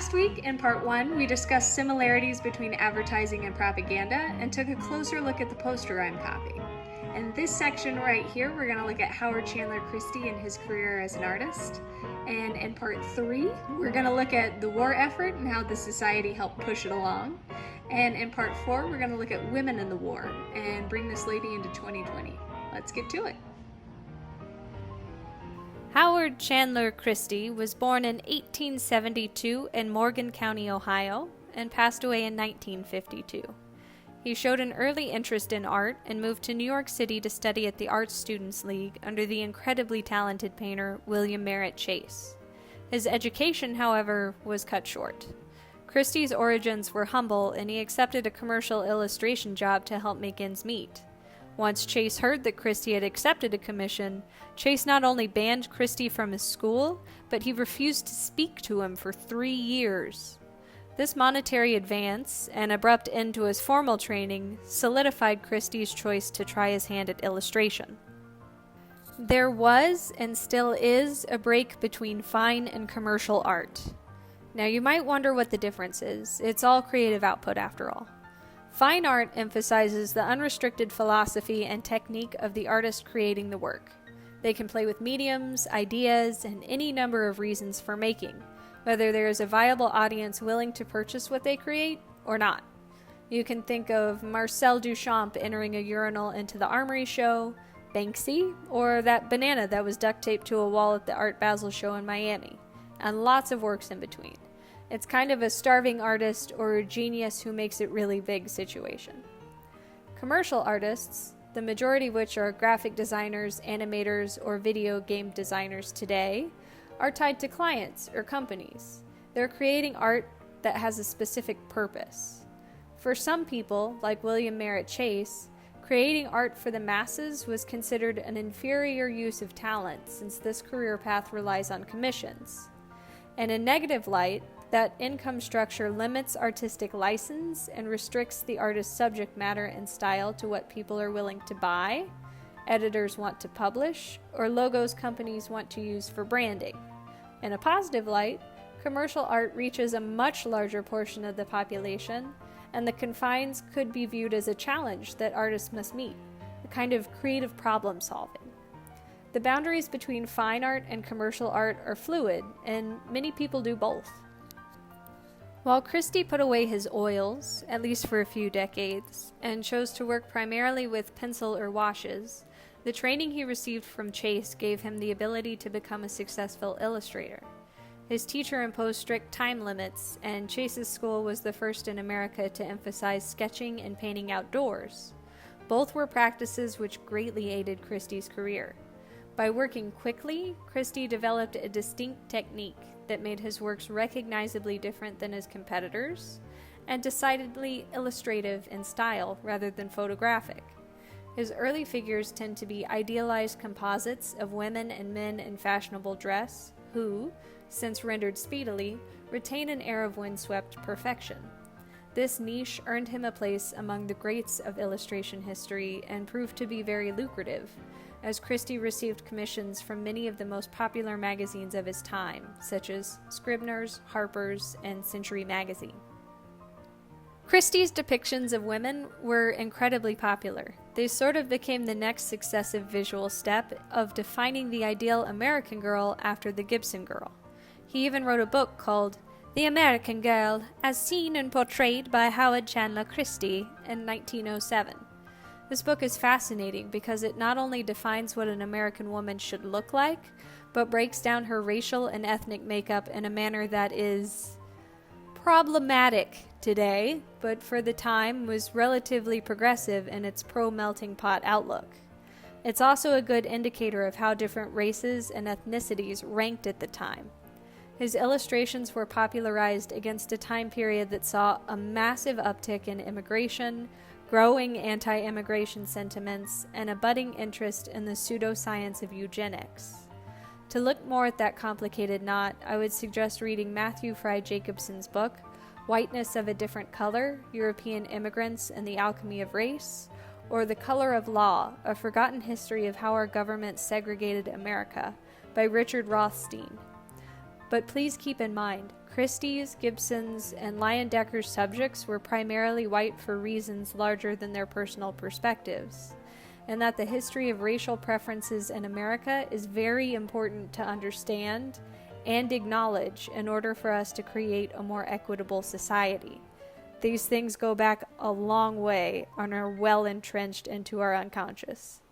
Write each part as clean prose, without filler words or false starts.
Last week, in part 1, we discussed similarities between advertising and propaganda and took a closer look at the poster I'm copying. In this section right here, we're going to look at Howard Chandler Christy and his career as an artist. And in part 3, we're going to look at the war effort and how the society helped push it along. And in part 4, we're going to look at women in the war and bring this lady into 2020. Let's get to it. Howard Chandler Christy was born in 1872 in Morgan County, Ohio, and passed away in 1952. He showed an early interest in art and moved to New York City to study at the Art Students League under the incredibly talented painter William Merritt Chase. His education, however, was cut short. Christy's origins were humble, and he accepted a commercial illustration job to help make ends meet. Once Chase heard that Christy had accepted a commission, Chase not only banned Christy from his school, but he refused to speak to him for 3 years. This monetary advance, and abrupt end to his formal training, solidified Christy's choice to try his hand at illustration. There was, and still is, a break between fine and commercial art. Now you might wonder what the difference is. It's all creative output after all. Fine art emphasizes the unrestricted philosophy and technique of the artist creating the work. They can play with mediums, ideas, and any number of reasons for making, whether there is a viable audience willing to purchase what they create or not. You can think of Marcel Duchamp entering a urinal into the Armory show, Banksy, or that banana that was duct taped to a wall at the Art Basel show in Miami, and lots of works in between. It's kind of a starving artist or a genius who makes it really big situation. Commercial artists, the majority of which are graphic designers, animators, or video game designers today, are tied to clients or companies. They're creating art that has a specific purpose. For some people, like William Merritt Chase, creating art for the masses was considered an inferior use of talent since this career path relies on commissions. In a negative light, that income structure limits artistic license and restricts the artist's subject matter and style to what people are willing to buy, editors want to publish, or logos companies want to use for branding. In a positive light, commercial art reaches a much larger portion of the population, and the confines could be viewed as a challenge that artists must meet, a kind of creative problem solving. The boundaries between fine art and commercial art are fluid, and many people do both. While Christy put away his oils, at least for a few decades, and chose to work primarily with pencil or washes, the training he received from Chase gave him the ability to become a successful illustrator. His teacher imposed strict time limits, and Chase's school was the first in America to emphasize sketching and painting outdoors. Both were practices which greatly aided Christy's career. By working quickly, Christy developed a distinct technique that made his works recognizably different than his competitors, and decidedly illustrative in style rather than photographic. His early figures tend to be idealized composites of women and men in fashionable dress who, since rendered speedily, retain an air of windswept perfection. This niche earned him a place among the greats of illustration history and proved to be very lucrative, as Christy received commissions from many of the most popular magazines of his time, such as Scribner's, Harper's, and Century Magazine. Christy's depictions of women were incredibly popular. They sort of became the next successive visual step of defining the ideal American girl after the Gibson girl. He even wrote a book called The American Girl, as Seen and Portrayed by Howard Chandler Christy in 1907. This book is fascinating because it not only defines what an American woman should look like, but breaks down her racial and ethnic makeup in a manner that is problematic today, but for the time was relatively progressive in its pro-melting pot outlook. It's also a good indicator of how different races and ethnicities ranked at the time. His illustrations were popularized against a time period that saw a massive uptick in immigration, growing anti-immigration sentiments, and a budding interest in the pseudoscience of eugenics. To look more at that complicated knot, I would suggest reading Matthew Fry Jacobson's book, Whiteness of a Different Color, European Immigrants and the Alchemy of Race, or The Color of Law, A Forgotten History of How Our Government Segregated America, by Richard Rothstein. But please keep in mind, Christie's, Gibson's, and Leyendeckers' subjects were primarily white for reasons larger than their personal perspectives, and that the history of racial preferences in America is very important to understand and acknowledge in order for us to create a more equitable society. These things go back a long way and are well entrenched into our unconscious.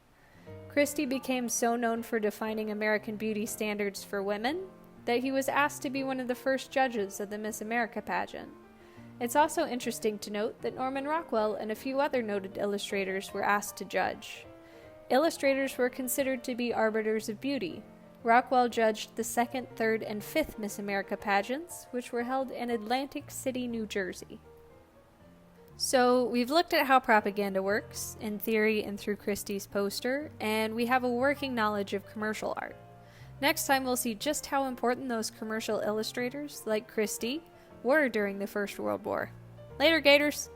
Christy became so known for defining American beauty standards for women that he was asked to be one of the first judges of the Miss America pageant. It's also interesting to note that Norman Rockwell and a few other noted illustrators were asked to judge. Illustrators were considered to be arbiters of beauty. Rockwell judged the 2nd, 3rd, and 5th Miss America pageants, which were held in Atlantic City, New Jersey. So, we've looked at how propaganda works, in theory and through Christie's poster, and we have a working knowledge of commercial art. Next time we'll see just how important those commercial illustrators, like Christy, were during the First World War. Later, Gators!